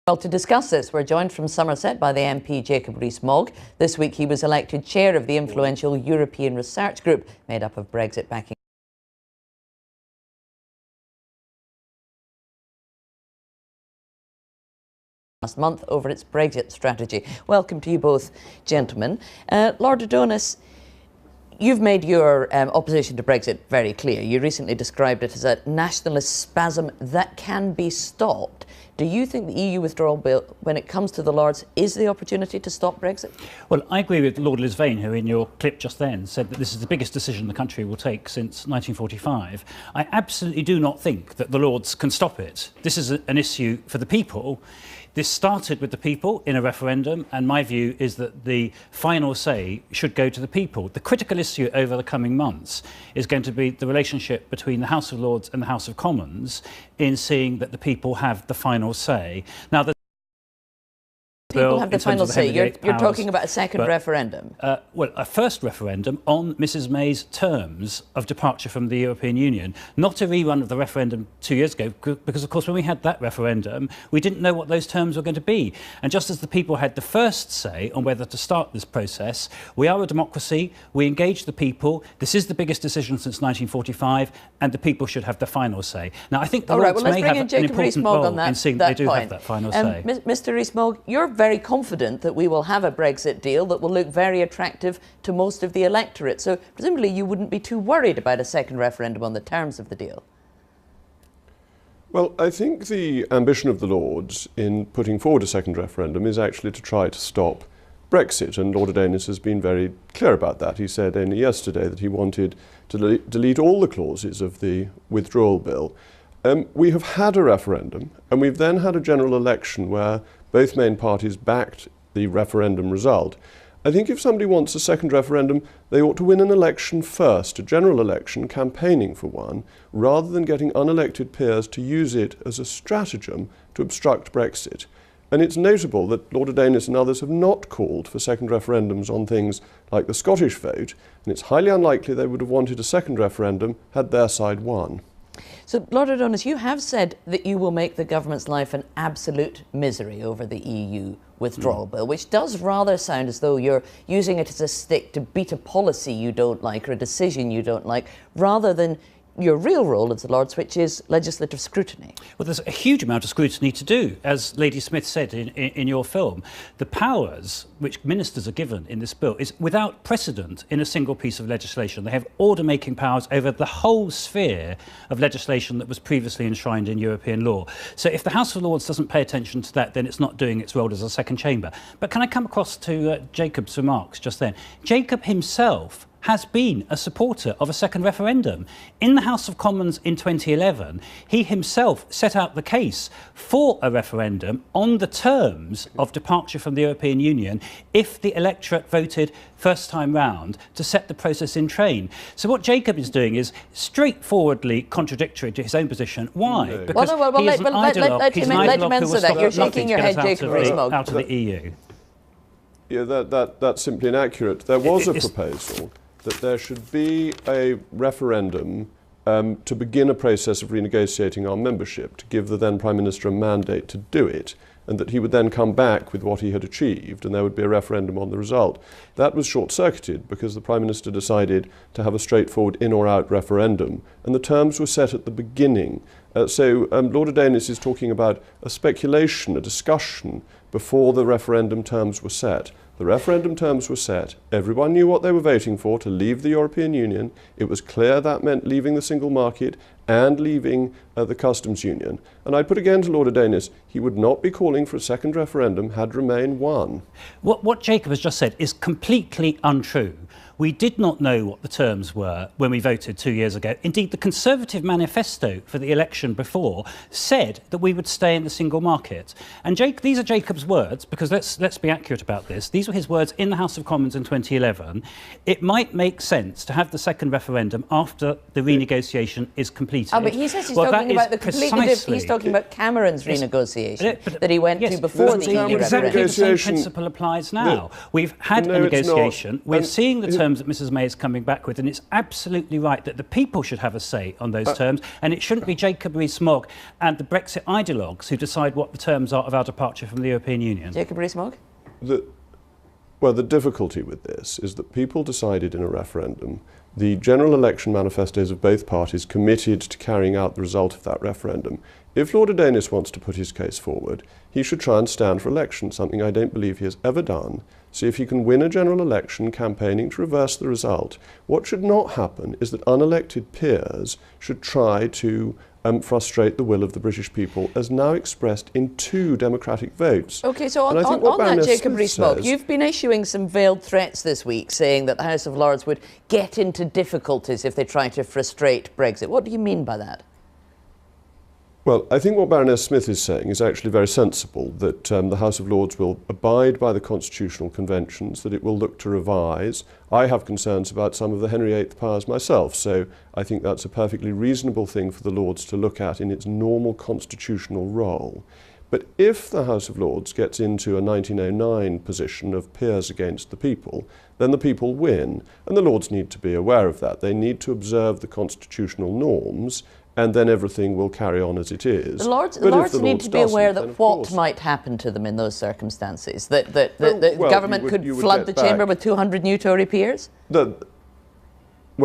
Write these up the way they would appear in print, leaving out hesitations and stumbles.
Well, to discuss this, we're joined from Somerset by the MP Jacob Rees Mogg. This week he was elected chair of the influential European Research Group made up of Brexit backing last month over its Brexit strategy. Welcome to you both, gentlemen. Lord Adonis, you've made your opposition to Brexit very clear. You recently described it as a nationalist spasm that can be stopped. Do you think the EU withdrawal bill, when it comes to the Lords, is the opportunity to stop Brexit? Well, I agree with Lord Lisvane, who in your clip just then said that this is the biggest decision the country will take since 1945. I absolutely do not think that the Lords can stop it. This is an issue for the people. This started with the people in a referendum, and my view is that the final say should go to the people. The critical issue over the coming months is going to be the relationship between the House of Lords and the House of Commons in seeing that the people have the final say. Now, people have the final say. You're talking about a second referendum. Well, a first referendum on Mrs May's terms of departure from the European Union, not a rerun of the referendum 2 years ago, because, of course, when we had that referendum, we didn't know what those terms were going to be. And just as the people had the first say on whether to start this process, we are a democracy, we engage the people, this is the biggest decision since 1945, and the people should have the final say. Now, I think the Lords may have an important role in seeing that they do have that final say. Mr Rees Mogg, you're very confident that we will have a Brexit deal that will look very attractive to most of the electorate. So presumably you wouldn't be too worried about a second referendum on the terms of the deal. Well, I think the ambition of the Lords in putting forward a second referendum is actually to try to stop Brexit, and Lord Adonis has been very clear about that. He said only yesterday that he wanted to delete all the clauses of the withdrawal bill. We have had a referendum, and we've then had a general election where both main parties backed the referendum result. I think if somebody wants a second referendum, they ought to win an election first, a general election, campaigning for one, rather than getting unelected peers to use it as a stratagem to obstruct Brexit. And it's notable that Lord Adonis and others have not called for second referendums on things like the Scottish vote, and it's highly unlikely they would have wanted a second referendum had their side won. So, Lord Adonis, you have said that you will make the government's life an absolute misery over the EU withdrawal bill, which does rather sound as though you're using it as a stick to beat a policy you don't like or a decision you don't like, rather than your real role as the Lords, which is legislative scrutiny. Well, there's a huge amount of scrutiny to do, as Lady Smith said in your film. The powers which ministers are given in this bill is without precedent in a single piece of legislation. They have order-making powers over the whole sphere of legislation that was previously enshrined in European law. So if the House of Lords doesn't pay attention to that, then it's not doing its role as a second chamber. But can I come across to Jacob's remarks just then? Jacob himself has been a supporter of a second referendum. In the House of Commons in 2011, he himself set out the case for a referendum on the terms of departure from the European Union if the electorate voted first time round to set the process in train. So what Jacob is doing is straightforwardly contradictory to his own position. Why? No. Because he is an ideologue. He's an ideologue who will stop nothing to get us out of the EU. Yeah, that's simply inaccurate. There was a proposal that there should be a referendum to begin a process of renegotiating our membership, to give the then Prime Minister a mandate to do it, and that he would then come back with what he had achieved, and there would be a referendum on the result. That was short-circuited because the Prime Minister decided to have a straightforward in or out referendum, and the terms were set at the beginning. So Lord Adonis is talking about a speculation, a discussion, before the referendum terms were set. The referendum terms were set. Everyone knew what they were voting for, to leave the European Union. It was clear that meant leaving the single market and leaving the customs union. And I put again to Lord Adonis, he would not be calling for a second referendum had Remain won. What Jacob has just said is completely untrue. We did not know what the terms were when we voted 2 years ago. Indeed, the Conservative manifesto for the election before said that we would stay in the single market. And these are Jacob's words, because let's be accurate about this. These were his words in the House of Commons in 2011. It might make sense to have the second referendum after the renegotiation is complete. completed. Oh, but he says he's well, talking about the precisely, he's talking about Cameron's renegotiation but that he went to before the EU exactly referendum. the same principle applies now. We've had a negotiation. We're seeing the terms that Mrs May is coming back with, and it's absolutely right that the people should have a say on those terms, and it shouldn't be Jacob Rees Mogg and the Brexit ideologues who decide what the terms are of our departure from the European Union. Jacob Rees Mogg? Well, the difficulty with this is that people decided in a referendum. The general election manifestos of both parties committed to carrying out the result of that referendum. If Lord Adonis wants to put his case forward, he should try and stand for election, something I don't believe he has ever done. See if he can win a general election campaigning to reverse the result. What should not happen is that unelected peers should try to frustrate the will of the British people as now expressed in 2 democratic votes. OK, so on that, Jacob Rees Mogg, you've been issuing some veiled threats this week saying that the House of Lords would get into difficulties if they try to frustrate Brexit. What do you mean by that? Well, I think what Baroness Smith is saying is actually very sensible, that the House of Lords will abide by the constitutional conventions, that it will look to revise. I have concerns about some of the Henry VIII powers myself, so I think that's a perfectly reasonable thing for the Lords to look at in its normal constitutional role. But if the House of Lords gets into a 1909 position of peers against the people, then the people win, and the Lords need to be aware of that. They need to observe the constitutional norms, and then everything will carry on as it is. The Lords need to be aware that what might happen to them in those circumstances, that the government could flood the chamber with 200 new Tory peers? Well,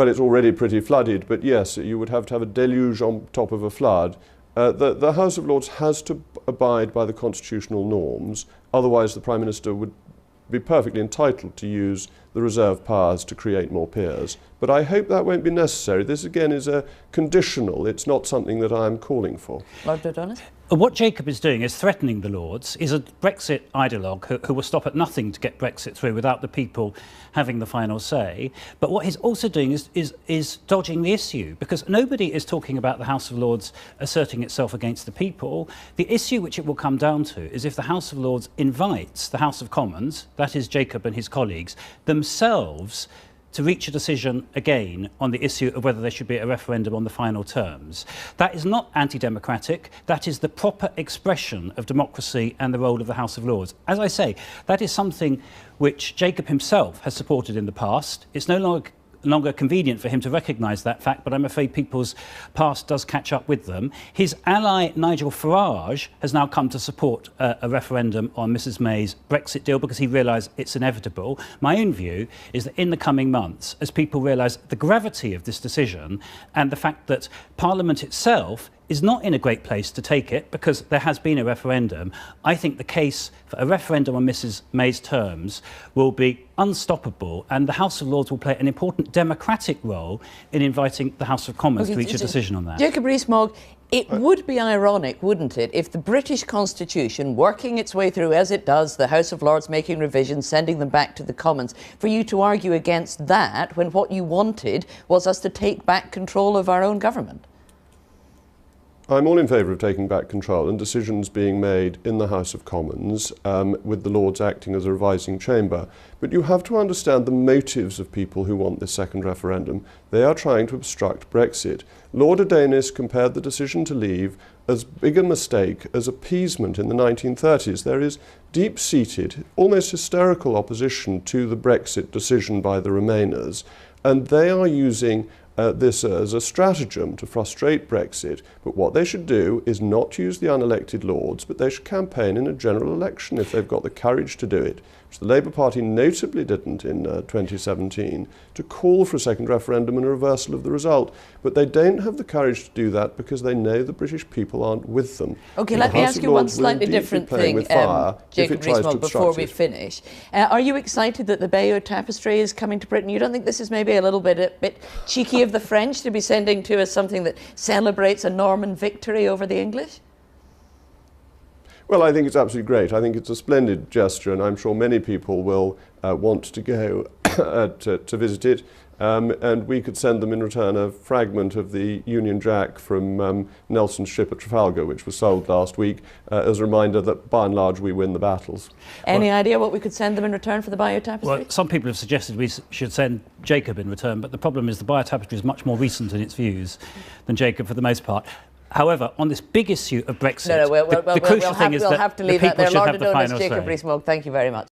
it's already pretty flooded, but yes, you would have to have a deluge on top of a flood. The House of Lords has to abide by the constitutional norms, otherwise the Prime Minister would be perfectly entitled to use the reserve powers to create more peers. But I hope that won't be necessary. This, again, is a conditional. It's not something that I'm calling for. Lord Adonis? What Jacob is doing is threatening the Lords. He's a Brexit ideologue who will stop at nothing to get Brexit through without the people having the final say. But what he's also doing is dodging the issue, because nobody is talking about the House of Lords asserting itself against the people. The issue which it will come down to is if the House of Lords invites the House of Commons, that is Jacob and his colleagues, themselves to reach a decision again on the issue of whether there should be a referendum on the final terms. That is not anti-democratic. That is the proper expression of democracy and the role of the House of Lords. As I say, that is something which Jacob himself has supported in the past. It's no longer convenient for him to recognise that fact, but I'm afraid people's past does catch up with them. His ally Nigel Farage has now come to support a referendum on Mrs May's Brexit deal because he realised it's inevitable. My own view is that in the coming months, as people realise the gravity of this decision and the fact that Parliament itself is not in a great place to take it because there has been a referendum, I think the case for a referendum on Mrs May's terms will be unstoppable, and the House of Lords will play an important democratic role in inviting the House of Commons to reach a decision on that. Jacob Rees Mogg, it would be ironic, wouldn't it, if the British Constitution, working its way through as it does, the House of Lords making revisions, sending them back to the Commons, for you to argue against that when what you wanted was us to take back control of our own government? I'm all in favour of taking back control and decisions being made in the House of Commons with the Lords acting as a revising chamber. But you have to understand the motives of people who want this second referendum. They are trying to obstruct Brexit. Lord Adonis compared the decision to leave as big a mistake as appeasement in the 1930s. There is deep-seated, almost hysterical opposition to the Brexit decision by the Remainers, and they are using this as a stratagem to frustrate Brexit. But what they should do is not use the unelected Lords, but they should campaign in a general election if they've got the courage to do it, which the Labour Party notably didn't in 2017, to call for a second referendum and a reversal of the result. But they don't have the courage to do that because they know the British people aren't with them. OK, let me ask you one slightly different thing, Jacob Rees Mogg, before we finish. Are you excited that the Bayeux Tapestry is coming to Britain? You don't think this is maybe a bit cheeky of the French to be sending to us something that celebrates a Norman victory over the English? Well, I think it's absolutely great. I think it's a splendid gesture, and I'm sure many people will want to go to visit it. And we could send them in return a fragment of the Union Jack from Nelson's ship at Trafalgar, which was sold last week, as a reminder that by and large we win the battles. Any idea what we could send them in return for the Bayeux Tapestry? Well, some people have suggested we should send Jacob in return, but the problem is the Bayeux Tapestry is much more recent in its views than Jacob for the most part. However, on this big issue of Brexit, the crucial thing is that we'll have to leave that there. the people should Lord have the Adonis, final Jacob say. Rees Mogg, thank you very much.